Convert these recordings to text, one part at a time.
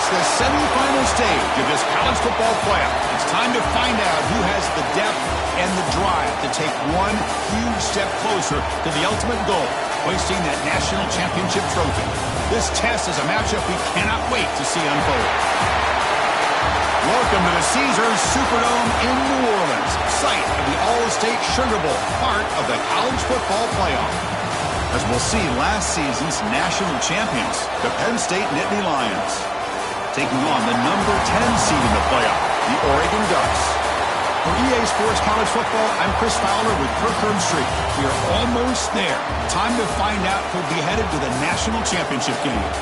The semifinal stage of this college football playoff. It's time to find out who has the depth and the drive to take one huge step closer to the ultimate goal, hoisting that national championship trophy. This test is a matchup we cannot wait to see unfold. Welcome to the Caesars Superdome in New Orleans, site of the All-State Sugar Bowl, part of the college football playoff. As we'll see, last season's national champions, the Penn State Nittany Lions, taking on the number 10 seed in the playoff, the Oregon Ducks. For EA Sports College Football, I'm Chris Fowler with Kirk Herbstreit. We are almost there. Time to find out who'll be headed to the national championship game.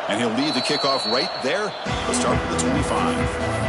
And he'll lead the kickoff right there. Let's start with the 25.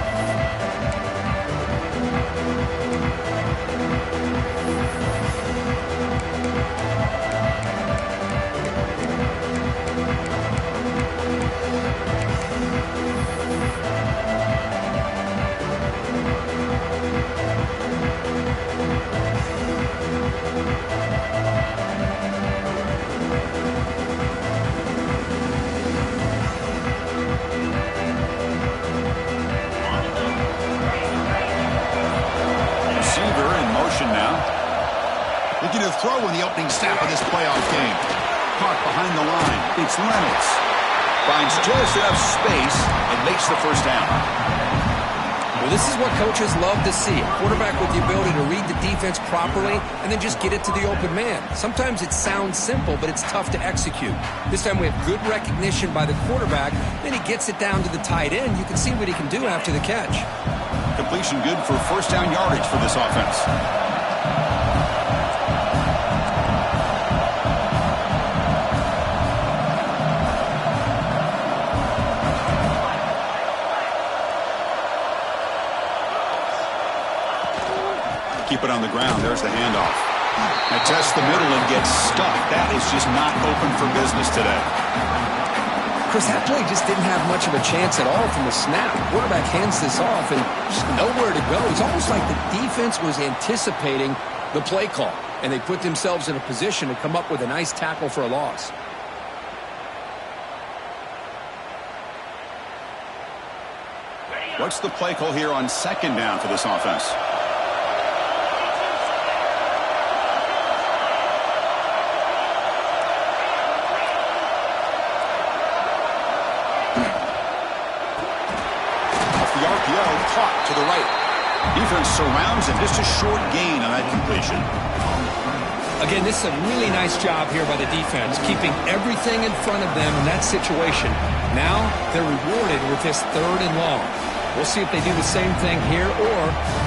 To throw in the opening snap of this playoff game. Caught behind the line. It's Reynolds. Finds just enough space and makes the first down. Well, this is what coaches love to see. A quarterback with the ability to read the defense properly and then just get it to the open man. Sometimes it sounds simple, but it's tough to execute. This time we have good recognition by the quarterback. Then he gets it down to the tight end. You can see what he can do after the catch. Completion good for first down yardage for this offense. Keep it on the ground. There's the handoff. Now tests the middle and gets stuck. That is just not open for business today. Chris, that play just didn't have much of a chance at all from the snap. Quarterback hands this off and just nowhere to go. It's almost like the defense was anticipating the play call, and they put themselves in a position to come up with a nice tackle for a loss. What's the play call here on second down for this offense? Caught to the right. Defense surrounds him. Just a short gain on that completion. Again, this is a really nice job here by the defense, keeping everything in front of them in that situation. Now they're rewarded with this 3rd and long. We'll see if they do the same thing here or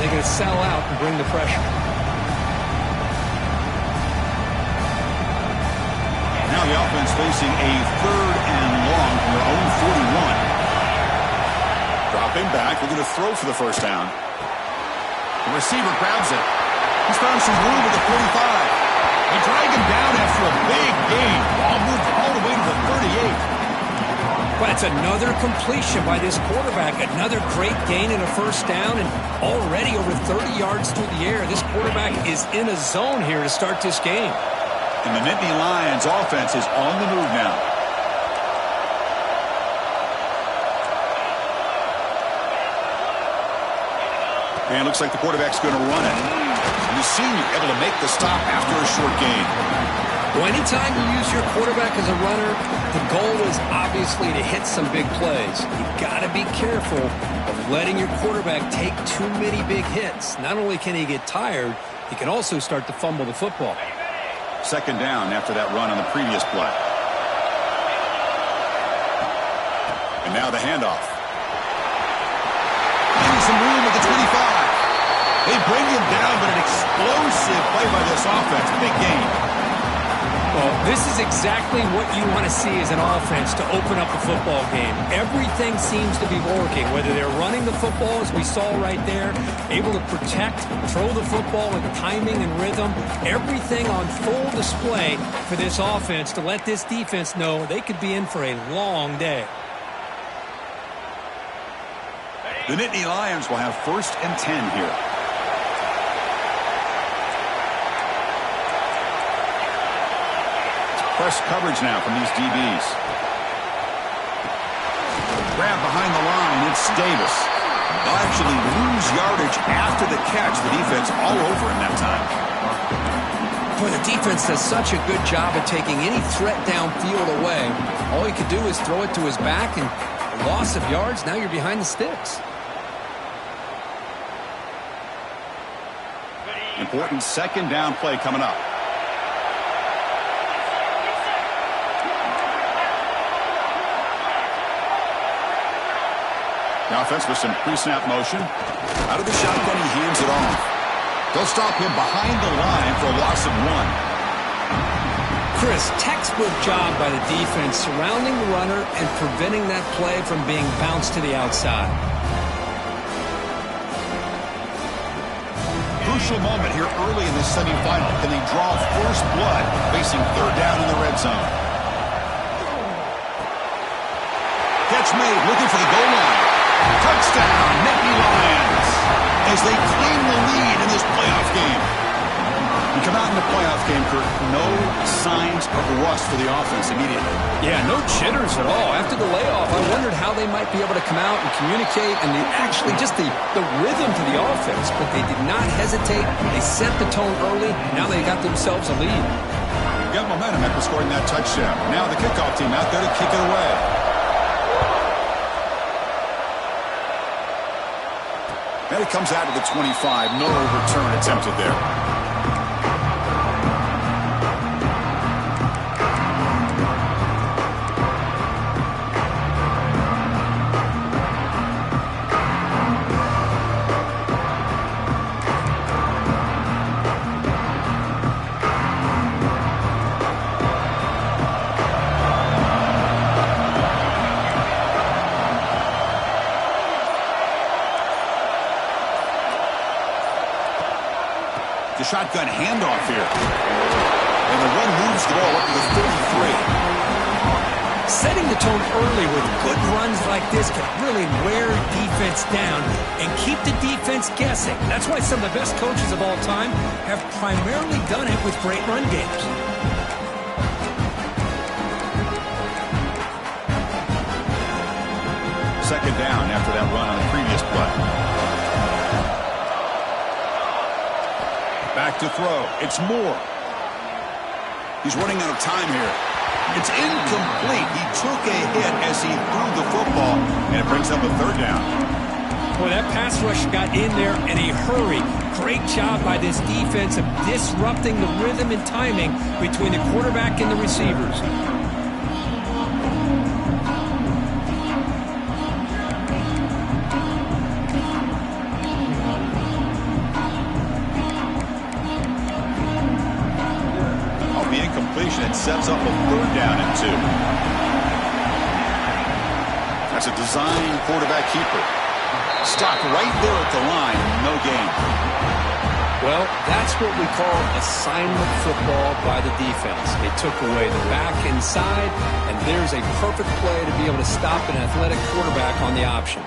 they're going to sell out and bring the pressure. Now the offense facing a 3rd and long from their own 41. Dropping back, looking to throw for the first down. The receiver grabs it. He's found some room at the 45. They drag him down after a big gain. Ball moved all the way to the 38. But it's another completion by this quarterback. Another great gain in a first down, and already over 30 yards through the air. This quarterback is in a zone here to start this game. And the Nittany Lions offense is on the move now. And it looks like the quarterback's going to run it. And the senior able to make the stop after a short gain. Well, anytime you use your quarterback as a runner, the goal is obviously to hit some big plays. You've got to be careful of letting your quarterback take too many big hits. Not only can he get tired, he can also start to fumble the football. Second down after that run on the previous play. And now the handoff. Getting some room at the 25. play by this offense. Big game. Well, this is exactly what you want to see as an offense to open up the football game. Everything seems to be working, whether they're running the football, as we saw right there, able to protect, throw the football with timing and rhythm, everything on full display for this offense to let this defense know they could be in for a long day. The Nittany Lions will have 1st and 10 here. Press coverage now from these DBs. Grab behind the line, it's Davis. They'll actually lose yardage after the catch. The defense all over him that time. Boy, the defense does such a good job of taking any threat downfield away. All you could do is throw it to his back, and a loss of yards, now you're behind the sticks. Important 2nd down play coming up. The offense with some pre-snap motion. Out of the shotgun, he hands it off. They'll stop him behind the line for a loss of 1. Chris, textbook job by the defense surrounding the runner and preventing that play from being bounced to the outside. Crucial moment here early in this semifinal. Can they draw first blood facing 3rd down in the red zone? Catch made, looking for the goal line. Touchdown, Nittany Lions, as they claim the lead in this playoff game. We come out in the playoff game, Kurt, no signs of rust for the offense immediately. Yeah, no jitters at all. After the layoff, I wondered how they might be able to come out and communicate and actually just the rhythm to the offense, but they did not hesitate. They set the tone early. Now they got themselves a lead. Got momentum after scoring that touchdown. Now the kickoff team out there to kick it away. And it comes out to the 25. No return attempted there. The shotgun handoff here. And the run moves the ball up to the 33. Setting the tone early with good runs like this can really wear defense down and keep the defense guessing. That's why some of the best coaches of all time have primarily done it with great run games. Second down after that run on the previous play. Back to throw. It's Moore. He's running out of time here. It's incomplete. He took a hit as he threw the football, and it brings up a 3rd down. Boy, that pass rush got in there in a hurry. Great job by this defense of disrupting the rhythm and timing between the quarterback and the receivers. It sets up a 3rd down and 2. That's a design quarterback keeper. Stopped right there at the line. No gain. Well, that's what we call assignment football by the defense. They took away the back inside, and there's a perfect play to be able to stop an athletic quarterback on the option.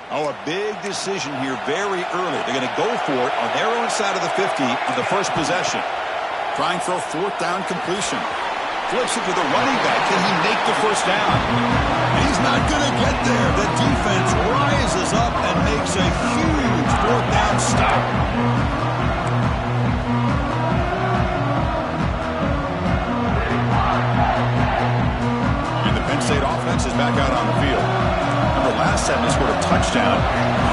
Oh, a big decision here very early. They're going to go for it on their own side of the 50 on the first possession. Trying for a 4th down completion. Flips it to the running back. Can he make the first down? He's not going to get there. The defense rises up and makes a huge 4th down stop. And the Penn State offense is back out on the field. the last time they scored a touchdown.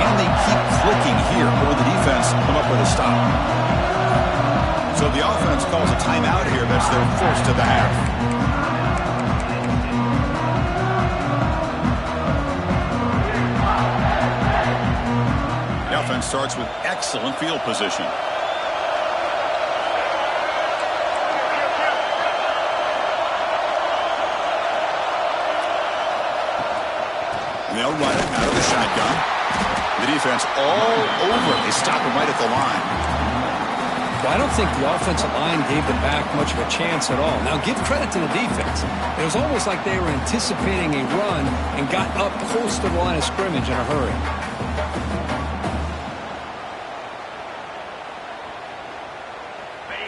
And they keep clicking here. Or the defense come up with a stop. So the offense calls a timeout here. That's their first of the half. The offense starts with excellent field position. And they'll run it out of the shotgun. The defense all over it. They stop him right at the line. Well, I don't think the offensive line gave the back much of a chance at all. Now, give credit to the defense. It was almost like they were anticipating a run and got up close to the line of scrimmage in a hurry.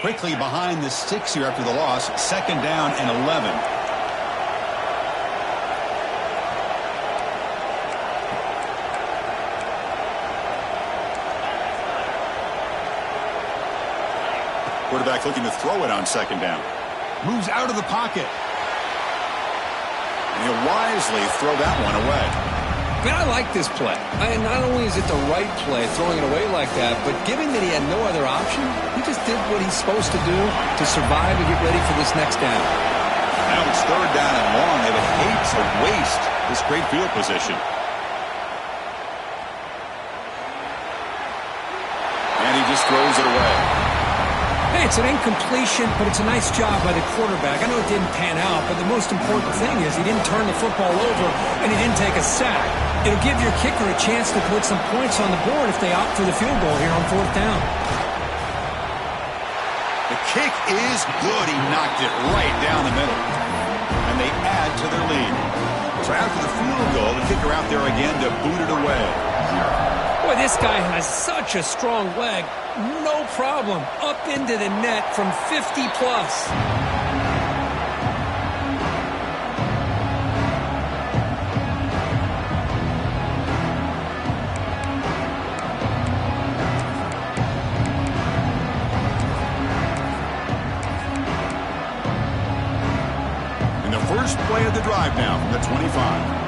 Quickly behind the sticks here after the loss. 2nd down and 11. Quarterback looking to throw it on 2nd down. Moves out of the pocket. And he'll wisely throw that one away. Man, I like this play. Not only is it the right play, throwing it away like that, but given that he had no other option, he just did what he's supposed to do to survive and get ready for this next down. Now it's 3rd down and long. They would hate to waste this great field position. And he just throws it away. Hey, it's an incompletion, but it's a nice job by the quarterback. I know it didn't pan out, but the most important thing is he didn't turn the football over and he didn't take a sack. It'll give your kicker a chance to put some points on the board if they opt for the field goal here on 4th down. The kick is good. He knocked it right down the middle. And they add to their lead. So after the field goal, the kicker out there again to boot it away. Boy, this guy has such a strong leg. No problem. Up into the net from 50 plus. In the first play of the drive now from the 25.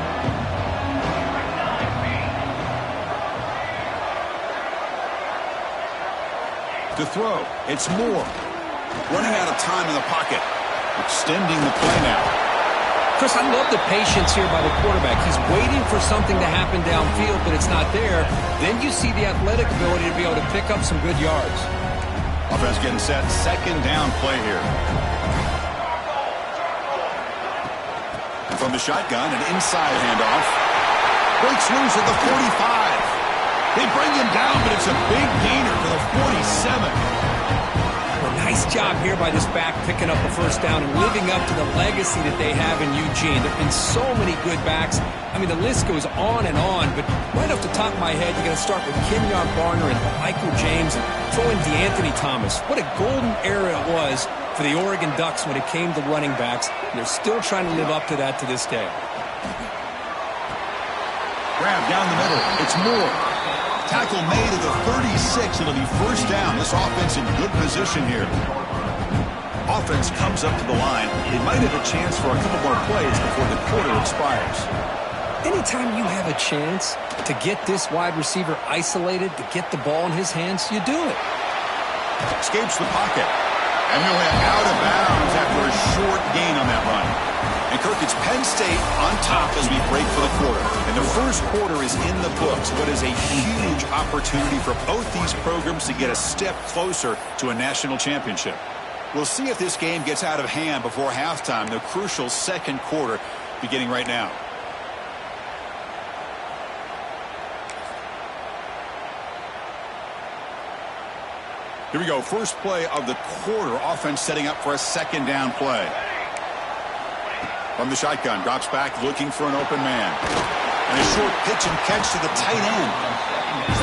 To throw, it's Moore. Running out of time in the pocket. Extending the play now. Chris, I love the patience here by the quarterback. He's waiting for something to happen downfield, but it's not there. Then you see the athletic ability to be able to pick up some good yards. Offense getting set. 2nd down play here. And from the shotgun, an inside handoff. Breaks loose at the 45. They bring him down, but it's a big gainer for the 47. Well, nice job here by this back picking up the 1st down and living up to the legacy that they have in Eugene. There have been so many good backs. I mean, the list goes on, but right off the top of my head, you're going to start with Kenyon Barner and Michael James and throw in DeAnthony Thomas. What a golden era it was for the Oregon Ducks when it came to running backs. And they're still trying to live up to that to this day. Grab down the middle. It's Moore. Tackle made at the 36. It'll be 1st down. This offense in good position here. Offense comes up to the line. They might have a chance for a couple more plays before the quarter expires. Anytime you have a chance to get this wide receiver isolated, to get the ball in his hands, you do it. Escapes the pocket. And he'll have out of bounds after a short gain on that run. And Kirk, it's Penn State on top as we break for the quarter. And the first quarter is in the books. What is a huge opportunity for both these programs to get a step closer to a national championship. We'll see if this game gets out of hand before halftime. The crucial 2nd quarter beginning right now. Here we go. First play of the quarter. Offense setting up for a 2nd down play. From the shotgun, drops back looking for an open man. And a short pitch and catch to the tight end.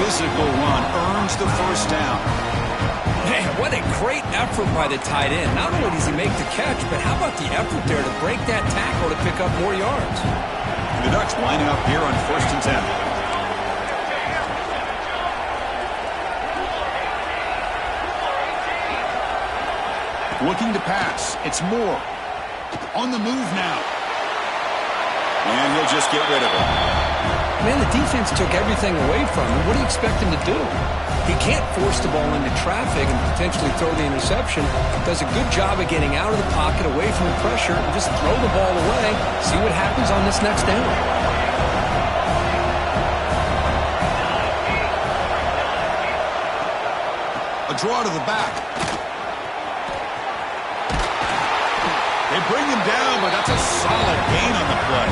Physical run earns the 1st down. Man, what a great effort by the tight end. Not only does he make the catch, but how about the effort there to break that tackle to pick up more yards? The Ducks lining up here on 1st and 10. Looking to pass. It's Moore. On the move now. And he'll just get rid of it. Man, the defense took everything away from him. What do you expect him to do? He can't force the ball into traffic and potentially throw the interception. Does a good job of getting out of the pocket, away from the pressure, and just throw the ball away. See what happens on this next down. A draw to the back. They bring him down, but that's a solid gain on the play.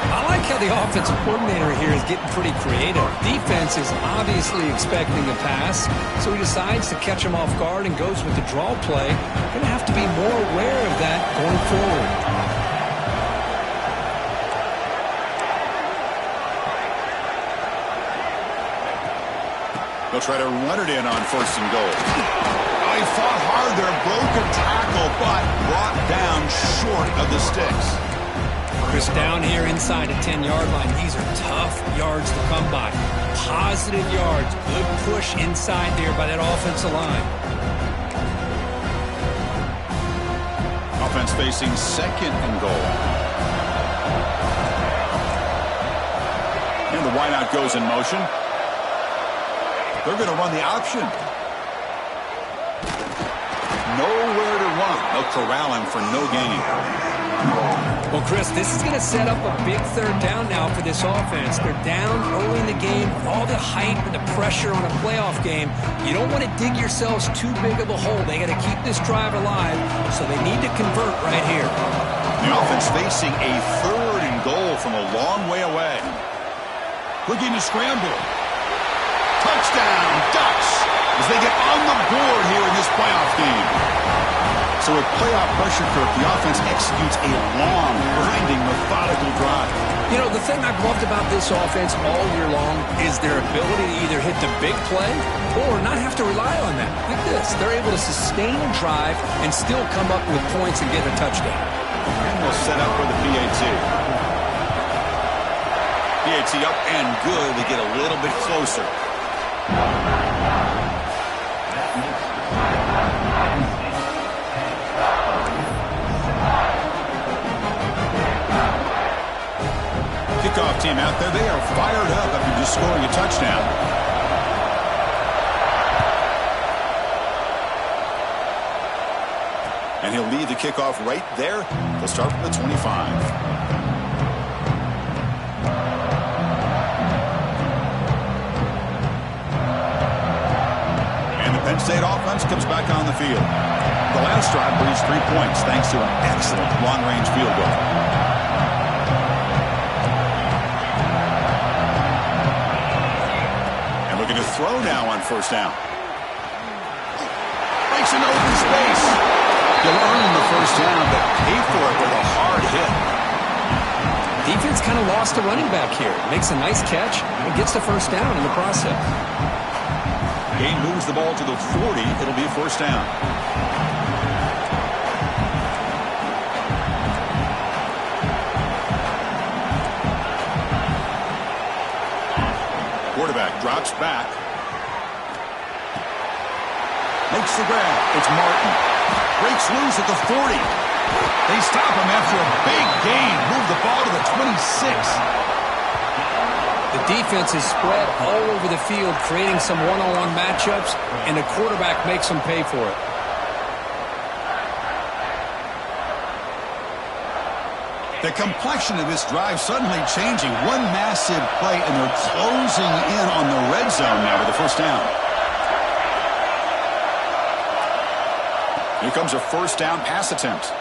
I like how the offensive coordinator here is getting pretty creative. Defense is obviously expecting a pass, so he decides to catch him off guard and goes with the draw play. Going to have to be more aware of that going forward. They'll try to run it in on 1st and goal. Oh, he fought hard there, broke a tackle, but brought down short of the sticks. Chris, down here inside the 10-yard line, these are tough yards to come by. Positive yards, good push inside there by that offensive line. Offense facing 2nd and goal. And the wideout goes in motion. They're going to run the option. Nowhere to run. They'll corral him for no gain. Well, Chris, this is going to set up a big 3rd down now for this offense. They're down early in the game. All the hype and the pressure on a playoff game. You don't want to dig yourselves too big of a hole. They got to keep this drive alive, so they need to convert right here. The offense facing a 3rd and goal from a long way away. Looking to scramble. Touchdown, Ducks, as they get on the board here in this playoff game. So with playoff pressure, Kirk, the offense executes a long, grinding, methodical drive. You know, the thing I've loved about this offense all year long is their ability to either hit the big play or not have to rely on that. Look at this. They're able to sustain a drive and still come up with points and get a touchdown. And they'll set up for the PAT. PAT up and good. They get a little bit closer. Kickoff team out there. They are fired up after just scoring a touchdown. And he'll lead the kickoff right there. They'll start from the 25. And the Penn State offense comes back on the field. The last drive brings 3 points thanks to an excellent long-range field goal. Looking to throw now on 1st down. Breaks into open space. He'll earn the 1st down, but pay for it with a hard hit. Defense kind of lost a running back here. Makes a nice catch and gets the 1st down in the process. Gain moves the ball to the 40. It'll be 1st down. Quarterback drops back. Makes the grab. It's Martin. Breaks loose at the 40. They stop him after a big gain. Move the ball to the 26. The defense is spread all over the field, creating some one-on-one matchups, and the quarterback makes them pay for it. The complexion of this drive suddenly changing. One massive play, and they're closing in on the red zone now with the 1st down. Here comes a 1st down pass attempt.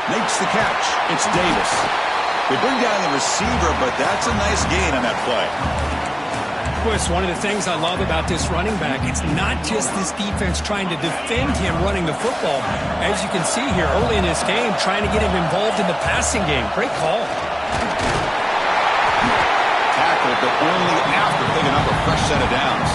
Makes the catch. It's Davis. They bring down the receiver, but that's a nice gain on that play. Chris, one of the things I love about this running back, it's not just this defense trying to defend him running the football. As you can see here early in this game, trying to get him involved in the passing game. Great call. Tackled, but only after picking up a fresh set of downs.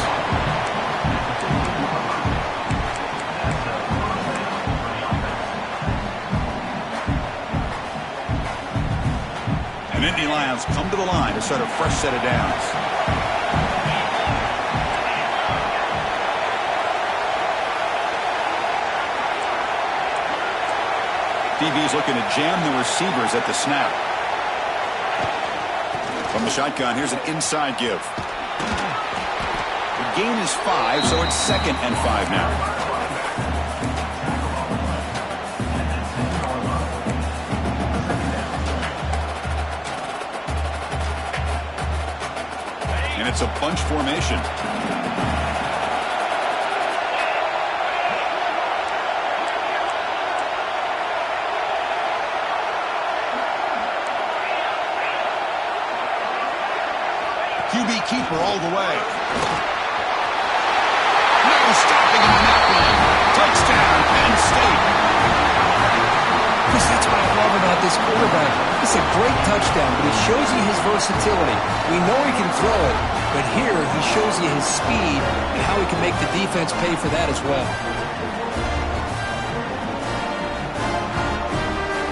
And Indy Lions come to the line to set a fresh set of downs. DB's looking to jam the receivers at the snap. From the shotgun, here's an inside give. The gain is 5, so it's 2nd and 5 now. And it's a bunch formation. QB keeper all the way. No stopping on that one. Touchdown, Penn State. Chris, that's what I love about this quarterback. It's a great touchdown, but it shows you his versatility. We know he can throw it, but here he shows you his speed and how he can make the defense pay for that as well.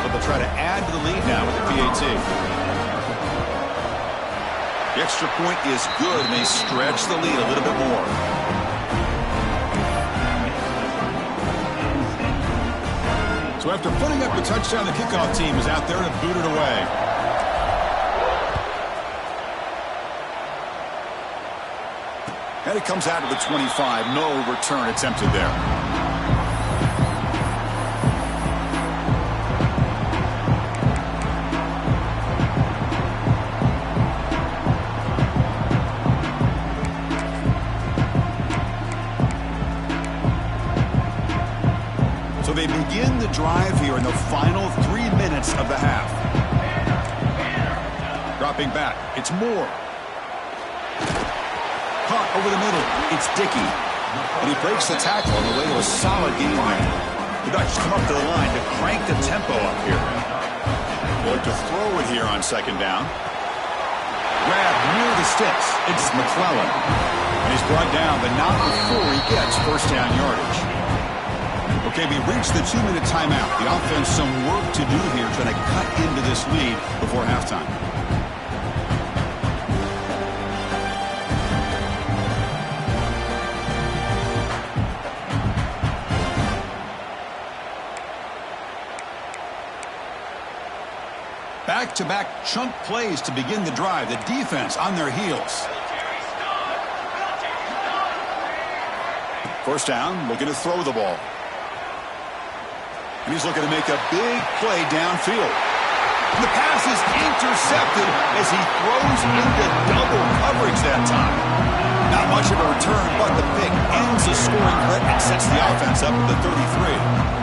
But they'll try to add to the lead now with the PAT. The extra point is good, and they stretch the lead a little bit more. So after putting up the touchdown, the kickoff team is out there to boot it away. And it comes out to the 25. No return attempted there. So they begin the drive here in the final 3 minutes of the half. Dropping back, it's Moore. Caught over the middle, it's Dickey. And he breaks the tackle on the way to a solid game there. The Ducks come up to the line to crank the tempo up here. They look to throw it here on 2nd down. Grab near the sticks, it's McClellan. And he's brought down, but not before he gets 1st down yardage. Okay, we reached the 2-minute timeout. The offense some work to do here trying to cut into this lead before halftime. Back-to-back chunk plays to begin the drive. The defense on their heels. 1st down, looking to throw the ball. And he's looking to make a big play downfield. And the pass is intercepted as he throws into double coverage that time. Not much of a return, but the pick ends the scoring threat and sets the offense up at the 33.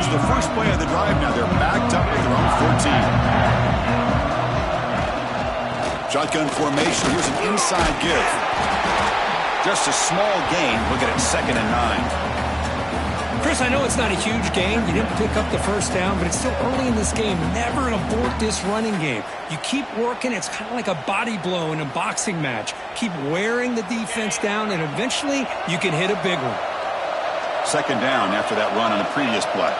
The first play of the drive now. They're backed up at their own 14. Shotgun formation. Here's an inside give. Just a small gain. Look at it, 2nd and 9. Chris, I know it's not a huge gain. You didn't pick up the 1st down, but it's still early in this game. Never abort this running game. You keep working. It's kind of like a body blow in a boxing match. Keep wearing the defense down, and eventually you can hit a big one. 2nd down after that run on the previous play.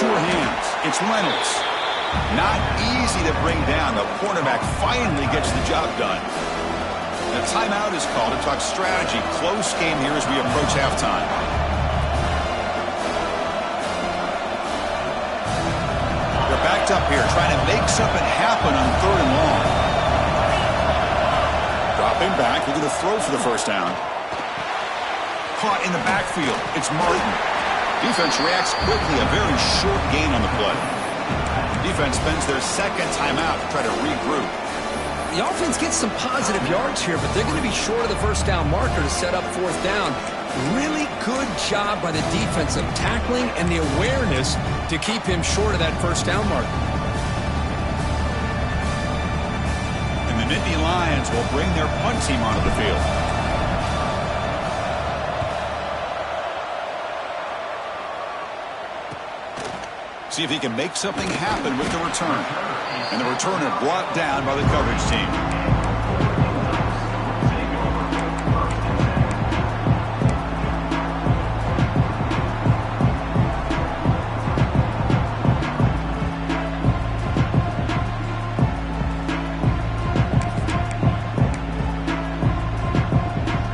Sure hands. It's Reynolds. Not easy to bring down. The cornerback finally gets the job done. The timeout is called to talk strategy. Close game here as we approach halftime. They're backed up here trying to make something happen on 3rd and long. Dropping back. Looking to throw for the 1st down. Caught in the backfield. It's Martin. Defense reacts quickly, a very short gain on the play. Defense spends their 2nd timeout to try to regroup. The offense gets some positive yards here, but they're going to be short of the 1st down marker to set up 4th down. Really good job by the defense of tackling and the awareness to keep him short of that 1st down marker. And the Nittany Lions will bring their punt team onto the field. See if he can make something happen with the return. And the returner brought down by the coverage team.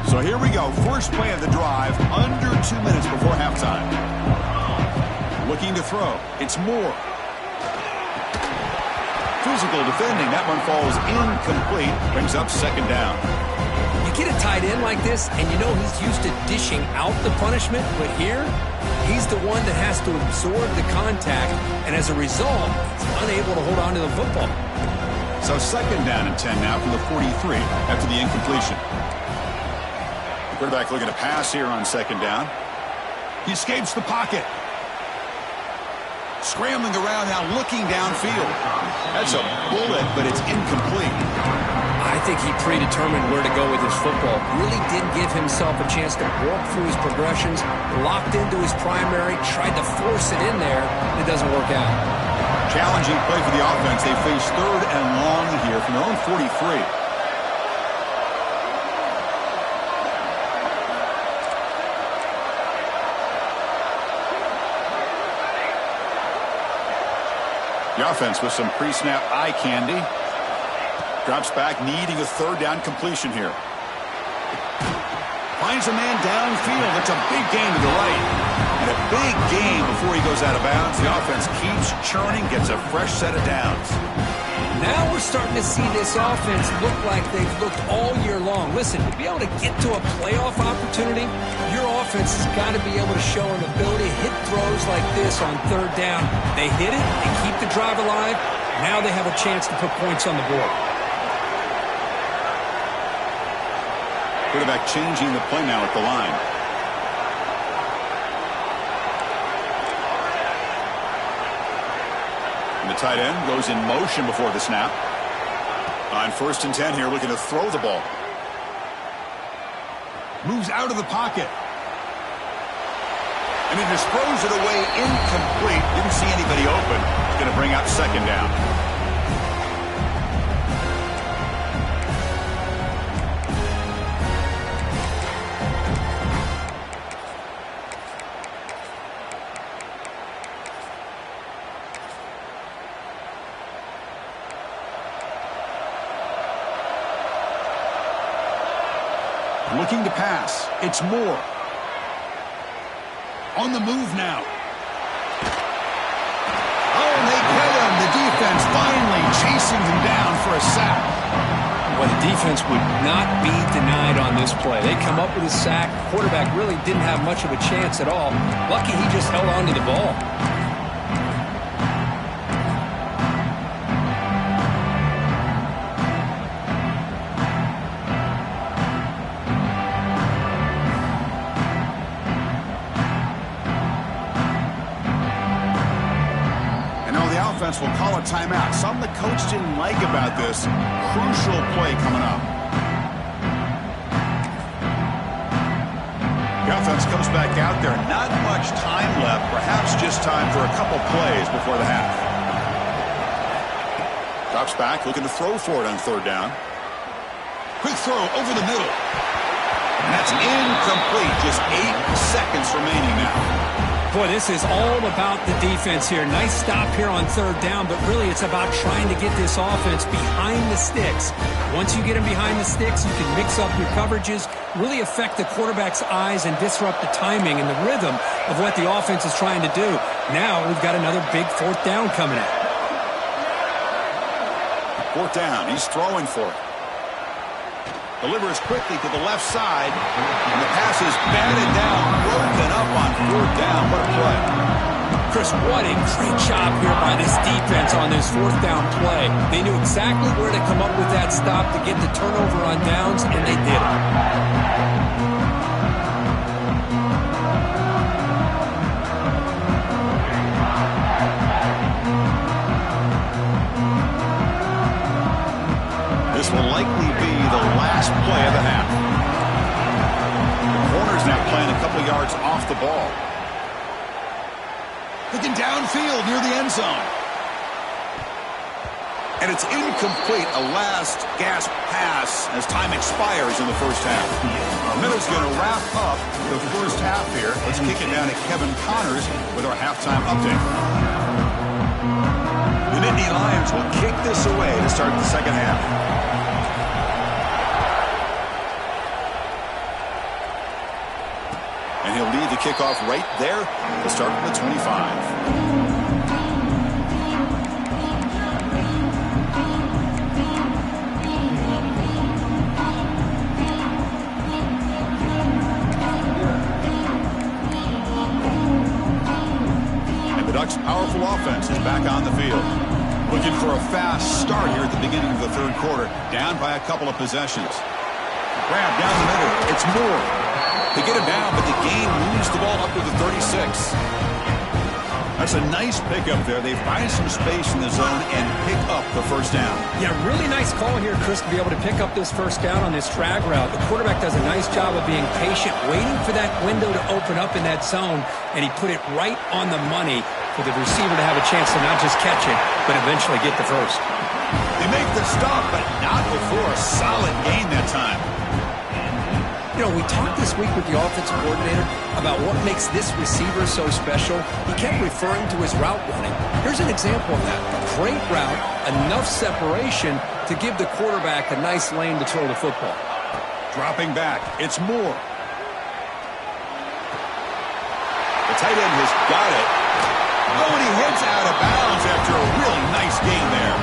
So here we go. First play of the drive, under 2 minutes before halftime. Looking to throw. It's Moore. Physical defending. That one falls incomplete. Brings up second down. You get a tight end like this, and you know he's used to dishing out the punishment, but here, he's the one that has to absorb the contact, and as a result, he's unable to hold on to the football. So second down and 10 now from the 43 after the incompletion. The quarterback looking to pass here on second down. He escapes the pocket. Scrambling around now, looking downfield. That's a bullet, but it's incomplete. I think he predetermined where to go with his football. Really didn't give himself a chance to walk through his progressions, locked into his primary, tried to force it in there, and it doesn't work out. Challenging play for the offense. They face third and long here from their own 43. The offense with some pre-snap eye candy. Drops back, needing a third down completion here. Finds a man downfield. It's a big gain to the right. And a big gain before he goes out of bounds. The offense keeps churning, gets a fresh set of downs. Now we're starting to see this offense look like they've looked all year long. Listen, to be able to get to a playoff opportunity, your offense has got to be able to show an ability to hit throws like this on third down. They hit it, they keep the drive alive. Now they have a chance to put points on the board. Quarterback changing the play now at the line. And the tight end goes in motion before the snap. On first and 10 here, looking to throw the ball. Moves out of the pocket. And he just throws it away incomplete. Didn't see anybody open. It's going to bring up second down. Looking to pass. It's Moore. On the move now. Oh, and they get him. The defense finally chasing him down for a sack. Well, the defense would not be denied on this play. They come up with a sack. Quarterback really didn't have much of a chance at all. Lucky he just held on to the ball. Will call a timeout. Something the coach didn't like about this crucial play coming up. The offense comes back out there. Not much time left. Perhaps just time for a couple plays before the half. Drops back, looking to throw for it on third down. Quick throw over the middle. And that's incomplete. Just 8 seconds remaining now. Boy, this is all about the defense here. Nice stop here on third down, but really it's about trying to get this offense behind the sticks. Once you get them behind the sticks, you can mix up your coverages, really affect the quarterback's eyes and disrupt the timing and the rhythm of what the offense is trying to do. Now we've got another big fourth down coming up. Fourth down. He's throwing for it. Delivers quickly to the left side. And the pass is batted down, broken up on fourth down. What a play. Chris, what a great job here by this defense on this fourth down play. They knew exactly where to come up with that stop to get the turnover on downs, and they did it. This will likely be the last play of the half. The corner's now playing a couple yards off the ball. Looking downfield near the end zone. And it's incomplete, a last gasp pass as time expires in the first half. Miller's going to wrap up the first half here. Let's kick it down to Kevin Connors with our halftime update. The Nittany Lions will kick this away to start the second half. And he'll lead the kickoff right there to start the 25. Ducks' powerful offense is back on the field. Looking for a fast start here at the beginning of the third quarter. Down by a couple of possessions. Grab down the middle. It's Moore. They get him down, but the game moves the ball up to the 36. That's a nice pickup there. They find some space in the zone and pick up the first down. Yeah, really nice call here, Chris, to be able to pick up this first down on this drag route. The quarterback does a nice job of being patient, waiting for that window to open up in that zone, and he put it right on the money for the receiver to have a chance to not just catch it, but eventually get the first. They make the stop, but not before a solid gain that time. You know, we talked this week with the offensive coordinator about what makes this receiver so special. He kept referring to his route running. Here's an example of that. A great route, enough separation to give the quarterback a nice lane to throw the football. Dropping back, it's Moore. The tight end has got it. Oh, and he heads out of bounds after a really nice gain there.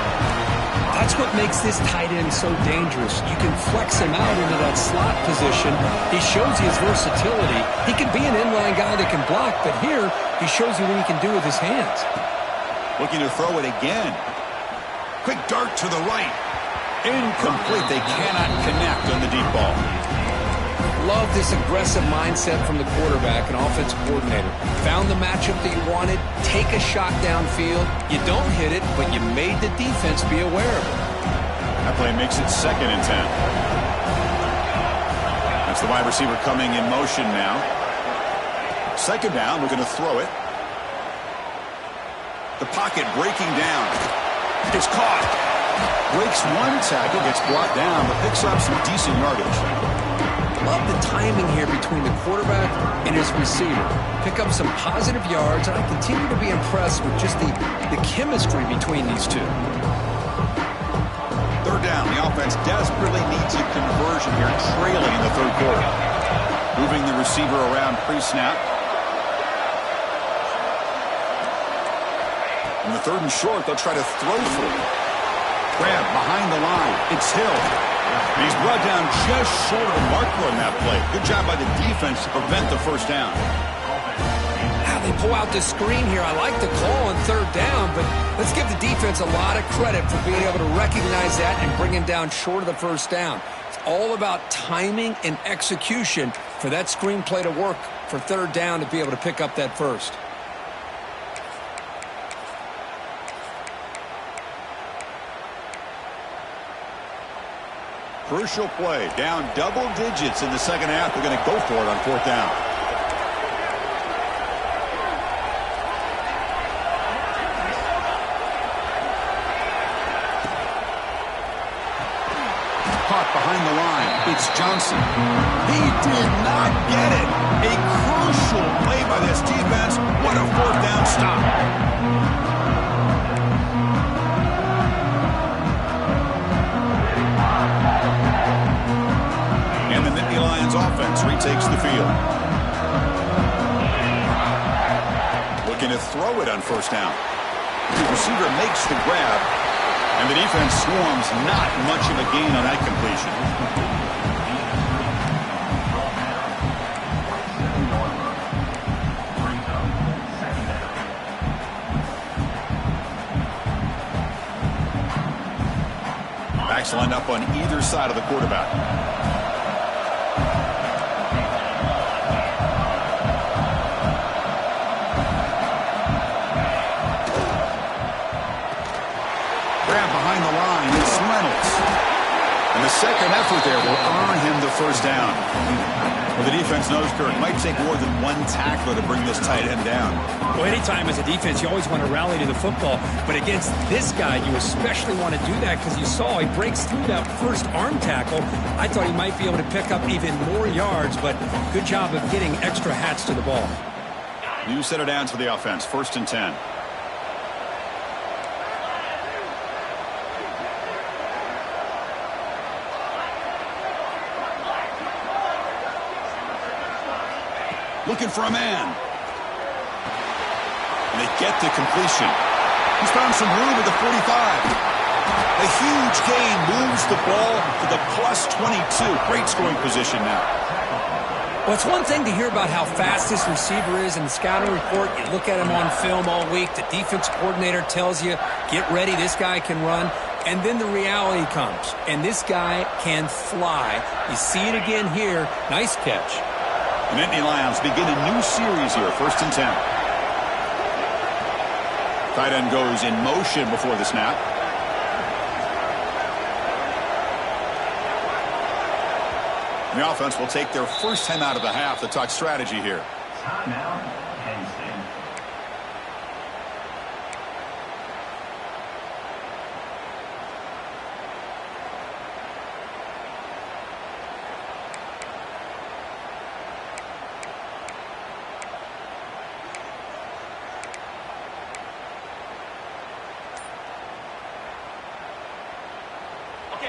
That's what makes this tight end so dangerous. You can flex him out into that slot position. He shows you his versatility. He can be an inline guy that can block, but here he shows you what he can do with his hands. Looking to throw it again. Quick dart to the right. Incomplete. They cannot connect on the deep ball. Love this aggressive mindset from the quarterback and offensive coordinator. Found the matchup that you wanted, take a shot downfield. You don't hit it, but you made the defense be aware of it. That play makes it 2nd and 10. That's the wide receiver coming in motion now. 2nd down, we're going to throw it. The pocket breaking down. It's caught. Breaks one tackle, gets brought down, but picks up some decent yardage. Love the timing here between the quarterback and his receiver. Pick up some positive yards, and I continue to be impressed with just the chemistry between these two. 3rd down. The offense desperately needs a conversion here, trailing in the 3rd quarter. Moving the receiver around pre-snap. In the 3rd and short, they'll try to throw for it. Grab behind the line. It's Hill. He's brought down just short of the marker on that play. Good job by the defense to prevent the first down. Now they pull out the screen here. I like the call on 3rd down, but let's give the defense a lot of credit for being able to recognize that and bring him down short of the first down. It's all about timing and execution for that screen play to work for 3rd down to be able to pick up that first. Crucial play. Down double digits in the 2nd half. They're going to go for it on 4th down. Caught behind the line. It's Johnson. He did not get it. A crucial play by this defense. What a 4th down stop. Offense retakes the field. Looking to throw it on 1st down. The receiver makes the grab, and the defense swarms. Not much of a gain on that completion. Backs lined up on either side of the quarterback. And the second effort there will earn him the first down. Well, the defense knows, Kirk, it might take more than one tackler to bring this tight end down. Well, anytime as a defense, you always want to rally to the football. But against this guy, you especially want to do that because you saw he breaks through that first arm tackle. I thought he might be able to pick up even more yards, but good job of getting extra hats to the ball. New set of downs for the offense, 1st and 10. Looking for a man. And they get the completion. He's found some room at the 45. A huge gain moves the ball to the plus 22. Great scoring position now. Well, it's one thing to hear about how fast this receiver is in the scouting report. You look at him on film all week. The defense coordinator tells you, get ready, this guy can run. And then the reality comes, and this guy can fly. You see it again here. Nice catch. The Nittany Lions begin a new series here, 1st and 10. Tight end goes in motion before the snap. And the offense will take their first time out of the half to talk strategy here. Timeout, Penn State.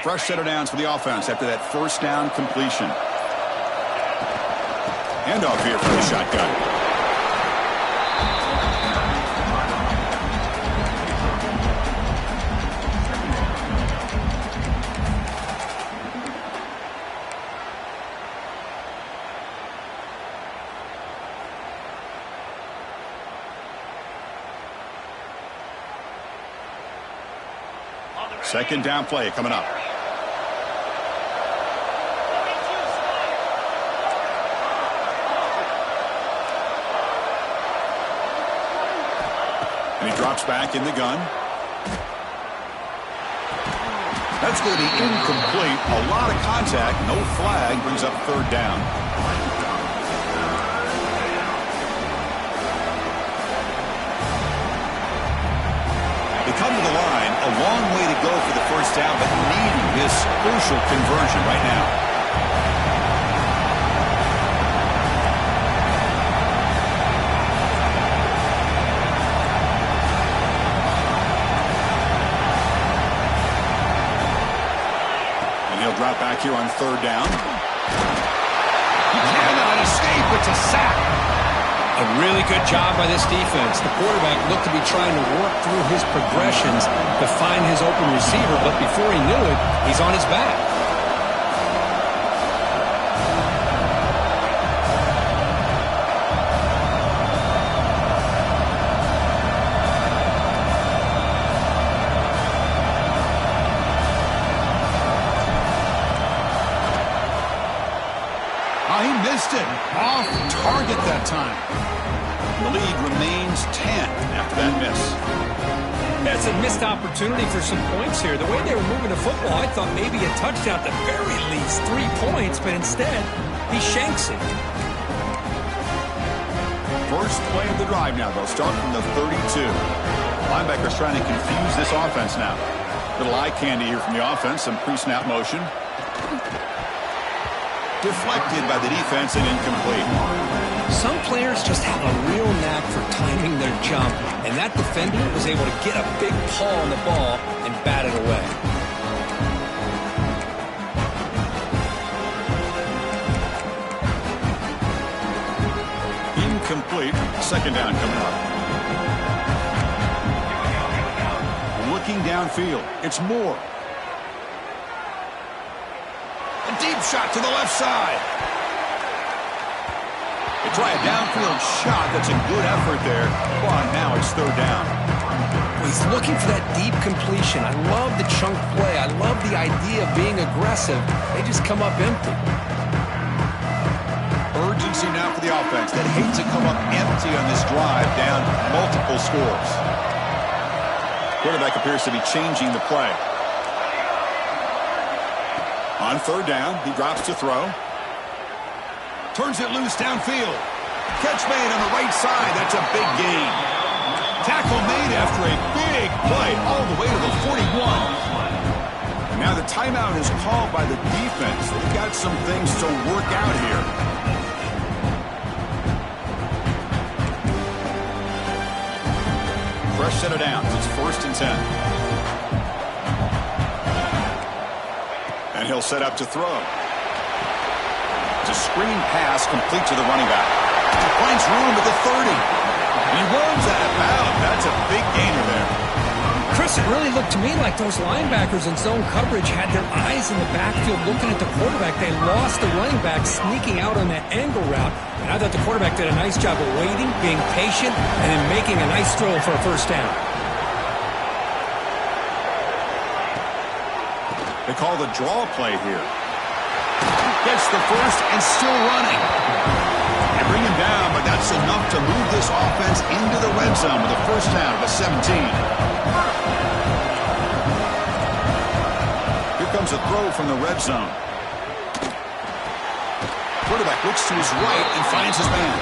Fresh set of downs for the offense after that first down completion. Handoff here for the shotgun. Second down play coming up. And he drops back in the gun. That's going to be incomplete. A lot of contact. No flag. Brings up 3rd down. They come to the line. A long way to go for the first down, but needing this crucial conversion right now. Drop back here on 3rd down. He cannot escape. It's a sack. A really good job by this defense. The quarterback looked to be trying to work through his progressions to find his open receiver, but before he knew it, he's on his back. He missed it. Off target that time. The lead remains 10 after that miss. That's a missed opportunity for some points here. The way they were moving the football, I thought maybe a touchdown at the very least, 3 points, but instead, he shanks it. First play of the drive now. They'll start from the 32. Linebackers trying to confuse this offense now. Little eye candy here from the offense. Some pre-snap motion. Deflected by the defense and incomplete. Some players just have a real knack for timing their jump, and that defender was able to get a big paw on the ball and bat it away. Incomplete. 2nd down coming up. Looking downfield. It's Moore. Deep shot to the left side. They try a downfield shot. That's a good effort there. Well, now it's 3rd down. He's looking for that deep completion. I love the chunk play. I love the idea of being aggressive. They just come up empty. Urgency now for the offense that hates to come up empty on this drive, down multiple scores. Quarterback appears to be changing the play. On third down, he drops to throw. Turns it loose downfield. Catch made on the right side. That's a big gain. Tackle made after a big play all the way to the 41. And now the timeout is called by the defense. They've got some things to work out here. Fresh set of downs. It's 1st and 10. And he'll set up to throw. It's a screen pass complete to the running back. He finds room at the 30. And he runs out of bounds. That's a big gainer there. Chris, it really looked to me like those linebackers in zone coverage had their eyes in the backfield looking at the quarterback. They lost the running back sneaking out on that angle route. And I thought the quarterback did a nice job of waiting, being patient, and then making a nice throw for a first down. They call the draw play here. Gets the first and still running. They bring him down, but that's enough to move this offense into the red zone with a first down of the 17. Here comes a throw from the red zone. Quarterback looks to his right and finds his man.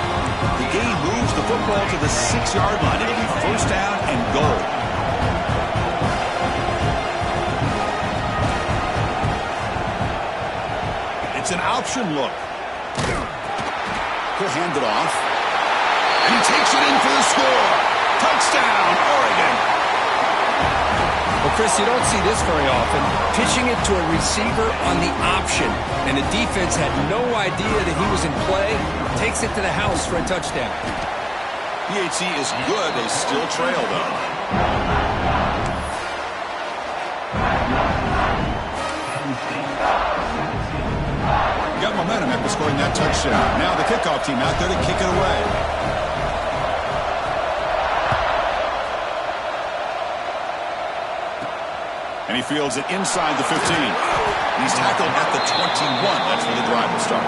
The gain moves the football to the 6-yard line. It'll be first down and goal. It's an option look. He'll hand it off. And he takes it in for the score. Touchdown, Oregon. Well, Chris, you don't see this very often. Pitching it to a receiver on the option. And the defense had no idea that he was in play. Takes it to the house for a touchdown. PHC is good. They still trail, though. Got momentum after scoring that touchdown. Now the kickoff team out there to kick it away. And he fields it inside the 15. And he's tackled at the 21. That's where the drive will start.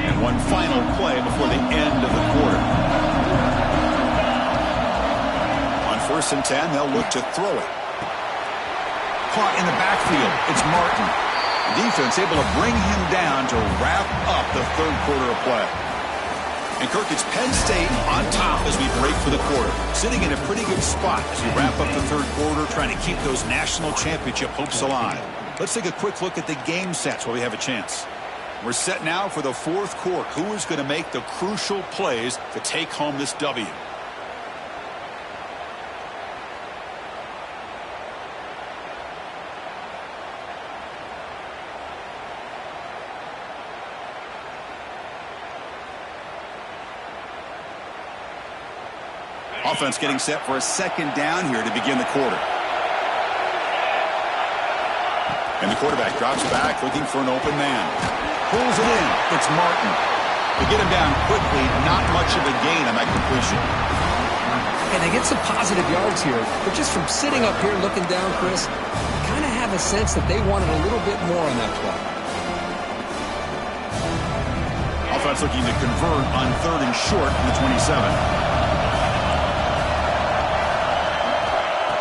And one final play before the end of the quarter. 1st and 10, they'll look to throw it. Caught in the backfield. It's Martin. The defense able to bring him down to wrap up the third quarter of play. And Kirk, it's Penn State on top as we break for the quarter. Sitting in a pretty good spot as we wrap up the third quarter, trying to keep those national championship hopes alive. Let's take a quick look at the game sets while we have a chance. We're set now for the fourth quarter. Who is going to make the crucial plays to take home this W? Offense getting set for a second down here to begin the quarter. And the quarterback drops back looking for an open man. Pulls it in. It's Martin. They get him down quickly. Not much of a gain on that completion. And they get some positive yards here. But just from sitting up here looking down, Chris, kind of have a sense that they wanted a little bit more on that play. Offense looking to convert on 3rd and short from the 27.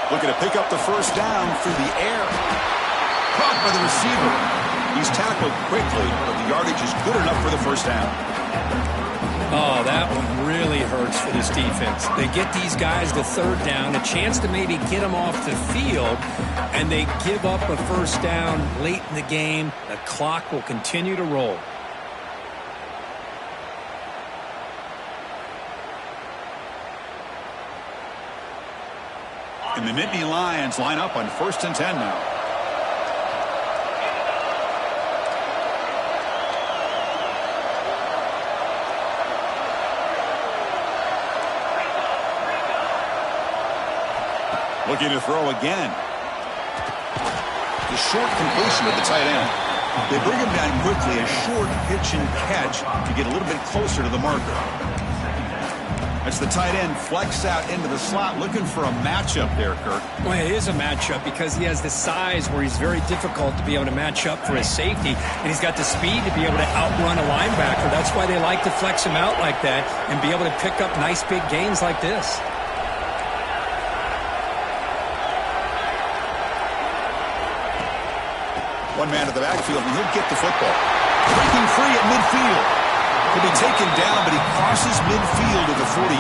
Looking to pick up the first down through the air. Caught by the receiver. He's tackled quickly, but the yardage is good enough for the first down. Oh, that one really hurts for this defense. They get these guys the 3rd down, a chance to maybe get them off the field, and they give up a first down late in the game. The clock will continue to roll. And the Nittany Lions line up on 1st and 10 now. Looking to throw again. The short completion with the tight end. They bring him down quickly, a short pitch and catch to get a little bit closer to the marker. As the tight end flex out into the slot, looking for a matchup there, Kirk. Well, it is a matchup because he has the size where he's very difficult to be able to match up for his safety, and he's got the speed to be able to outrun a linebacker. That's why they like to flex him out like that and be able to pick up nice big gains like this. One man to the backfield, and he'll get the football. Breaking free at midfield. He'll be taken down, but he crosses midfield at the 48.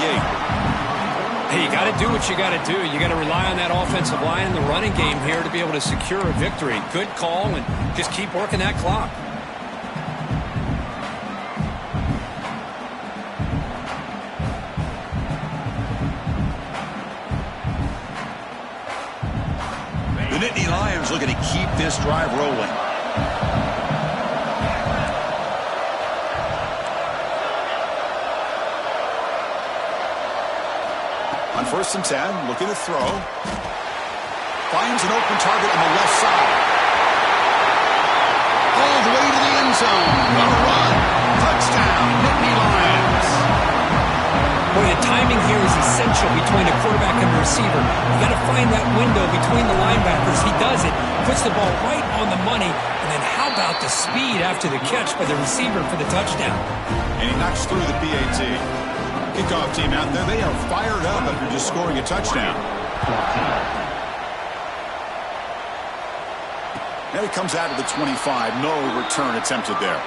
Hey, you got to do what you got to do. You got to rely on that offensive line in the running game here to be able to secure a victory. Good call, and just keep working that clock. The Nittany Lions looking to keep this drive rolling. On 1st and 10, looking to throw. Finds an open target on the left side. All the way to the end zone. What a run. Touchdown, Nittany Lions. Boy, the timing here is essential between a quarterback and a receiver. You got to find that window between the linebackers. He does it, puts the ball right on the money, and then how about the speed after the catch by the receiver for the touchdown? And he knocks through the PAT. Kickoff team out there, they are fired up after just scoring a touchdown. Now he comes out of the 25. No return attempted there.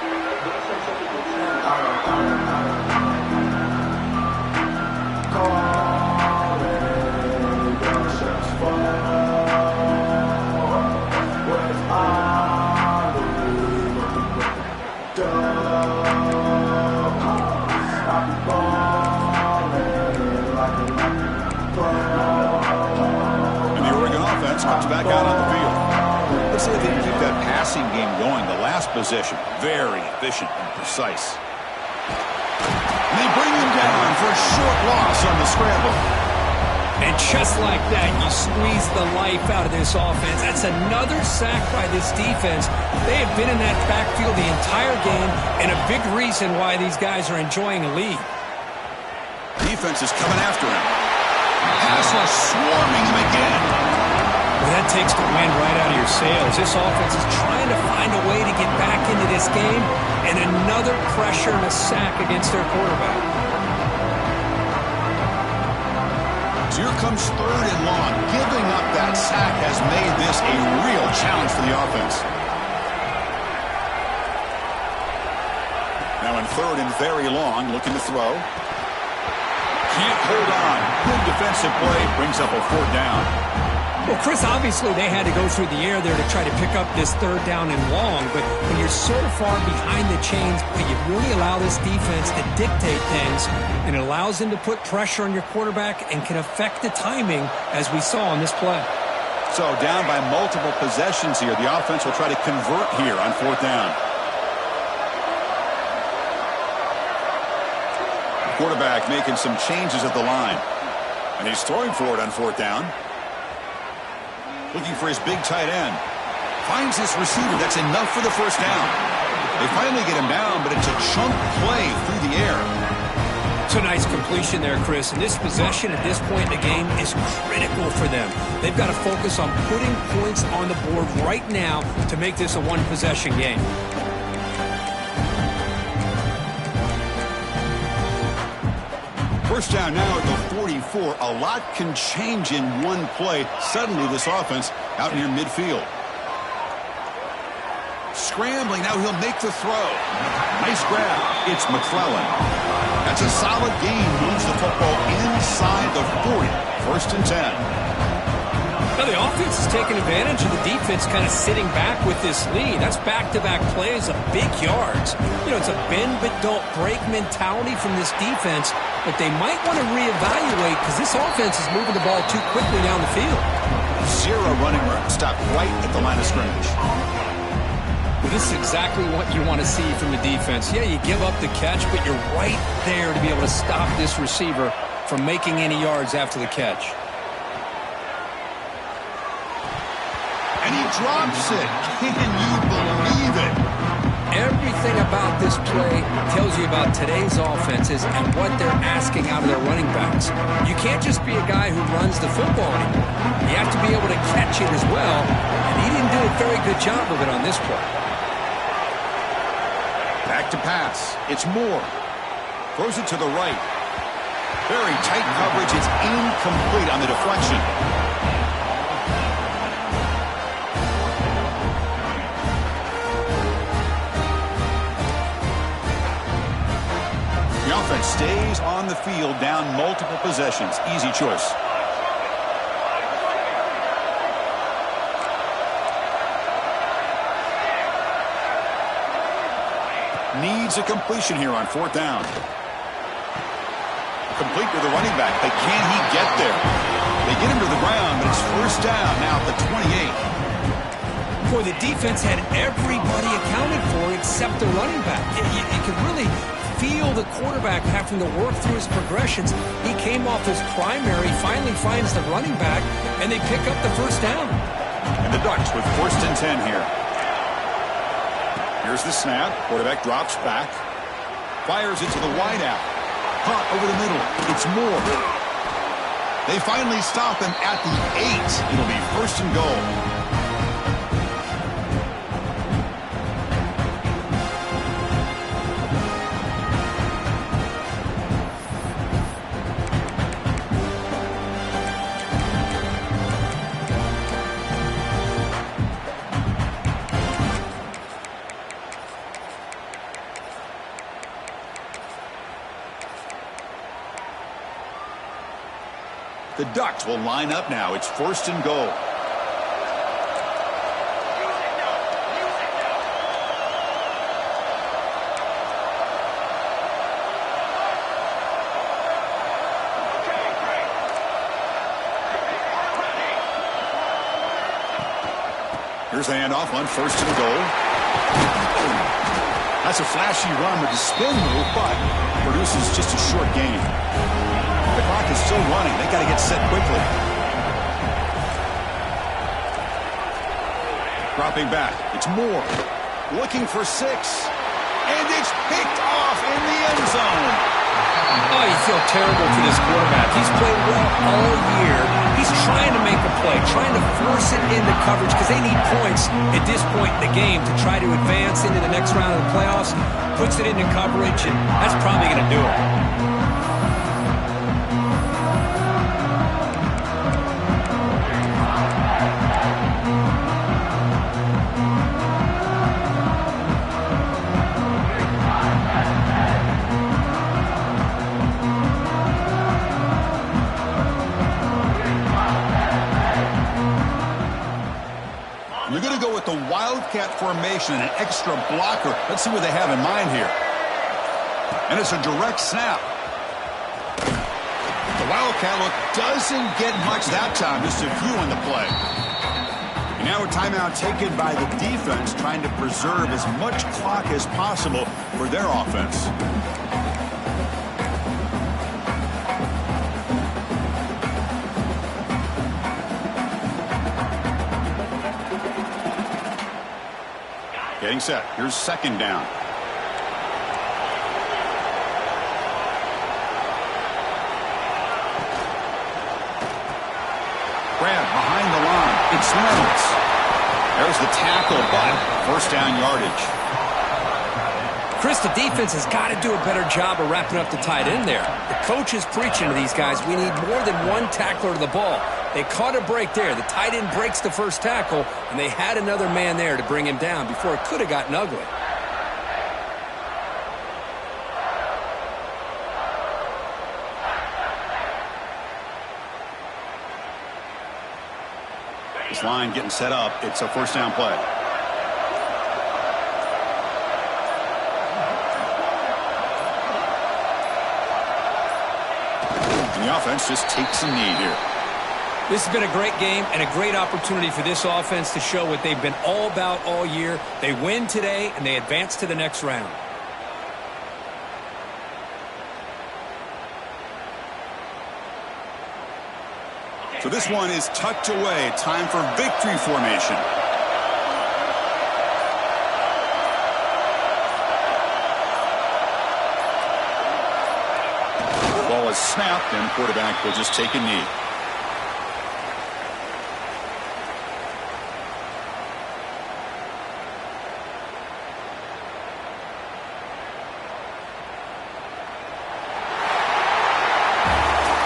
Comes back out on the field. Looks like they can keep that passing game going. The last possession, very efficient and precise. And they bring him down for a short loss on the scramble. And just like that, you squeeze the life out of this offense. That's another sack by this defense. They have been in that backfield the entire game, and a big reason why these guys are enjoying a lead. Defense is coming after him. Pass rush swarming him again. Well, that takes the wind right out of your sails. This offense is trying to find a way to get back into this game, and another pressure and a sack against their quarterback. So here comes 3rd and long. Giving up that sack has made this a real challenge for the offense. Now in 3rd and very long, looking to throw. Can't hold on. Good defensive play. Brings up a 4th down. Well, Chris, obviously they had to go through the air there to try to pick up this 3rd down and long, but when you're so far behind the chains, you really allow this defense to dictate things, and it allows them to put pressure on your quarterback and can affect the timing, as we saw on this play. So down by multiple possessions here. The offense will try to convert here on 4th down. Quarterback making some changes at the line. And he's throwing for it on 4th down. Looking for his big tight end. Finds this receiver. That's enough for the 1st down. They finally get him down, but it's a chunk play through the air. It's a nice completion there, Chris. And this possession at this point in the game is critical for them. They've got to focus on putting points on the board right now to make this a one-possession game. First down now at the 44. A lot can change in one play. Suddenly this offense out near midfield. Scrambling. Now he'll make the throw. Nice grab. It's McClellan. That's a solid gain. Moves the football inside the 40. 1st and 10. Now the offense is taking advantage of the defense kind of sitting back with this lead. That's back-to-back plays of big yards. You know, it's a bend but don't break mentality from this defense, but they might want to reevaluate because this offense is moving the ball too quickly down the field. 0 running room. Stop right at the line of scrimmage. Well, this is exactly what you want to see from the defense. Yeah, you give up the catch, but you're right there to be able to stop this receiver from making any yards after the catch. And he drops it. Can you believe it? Everything about this play tells you about today's offenses and what they're asking out of their running backs. You can't just be a guy who runs the football anymore. You have to be able to catch it as well, and he didn't do a very good job of it on this play. Back to pass. It's Moore. Throws it to the right. Very tight coverage. It's incomplete on the deflection. The offense stays on the field down multiple possessions. Easy choice. Needs a completion here on 4th down. Complete with the running back, but can he get there? They get him to the ground, but it's 1st down now at the 28. Boy, the defense had everybody accounted for except the running back. You could really feel the quarterback having to work through his progressions. He came off his primary, finally finds the running back, and they pick up the 1st down. And the Ducks with 1st and 10 here. Here's the snap. Quarterback drops back. Fires it to the wideout. Caught over the middle. It's Moore. They finally stop him at the 8. It'll be 1st and goal. The Ducks will line up now. It's 1st and goal. Here's the handoff on 1st and goal. That's a flashy run with the spin move, but produces just a short gain. The clock is still running. They got to get set quickly. Dropping back. It's Moore. Looking for 6. And it's picked off in the end zone. Oh, you feel terrible for this quarterback. He's played well all year. He's trying to make a play, trying to force it into coverage because they need points at this point in the game to try to advance into the next round of the playoffs. Puts it into coverage, and that's probably going to do it. They're going to go with the Wildcat formation and an extra blocker. Let's see what they have in mind here. And it's a direct snap. The Wildcat look doesn't get much that time, just a few on the play. And now a timeout taken by the defense, trying to preserve as much clock as possible for their offense. Getting set. Here's 2nd down. Grab behind the line. It's Reynolds. There's the tackle, but 1st down yardage. Chris, the defense has got to do a better job of wrapping up the tight end there. The coach is preaching to these guys, we need more than one tackler to the ball. They caught a break there. The tight end breaks the 1st tackle, and they had another man there to bring him down before it could have gotten ugly. This line getting set up. It's a 1st down play. And the offense just takes a knee here. This has been a great game and a great opportunity for this offense to show what they've been all about all year. They win today, and they advance to the next round. So this one is tucked away. Time for victory formation. The ball is snapped, and quarterback will just take a knee.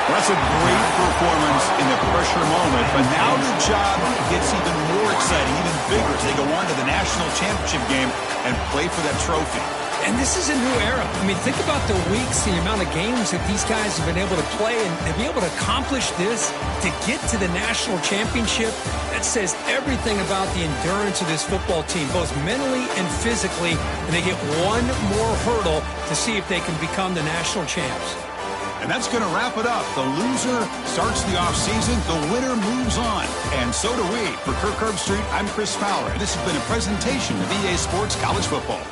Well, that's a great performance in the pressure moment, but now the job gets even more exciting, even bigger as they go on to the national championship game and play for that trophy. And this is a new era. I mean, think about the weeks, the amount of games that these guys have been able to play, and to be able to accomplish this, to get to the national championship, that says everything about the endurance of this football team, both mentally and physically, and they get one more hurdle to see if they can become the national champs. And that's going to wrap it up. The loser starts the offseason. The winner moves on. And so do we. For Kirk Herbstreit, I'm Chris Fowler. And this has been a presentation of EA Sports College Football.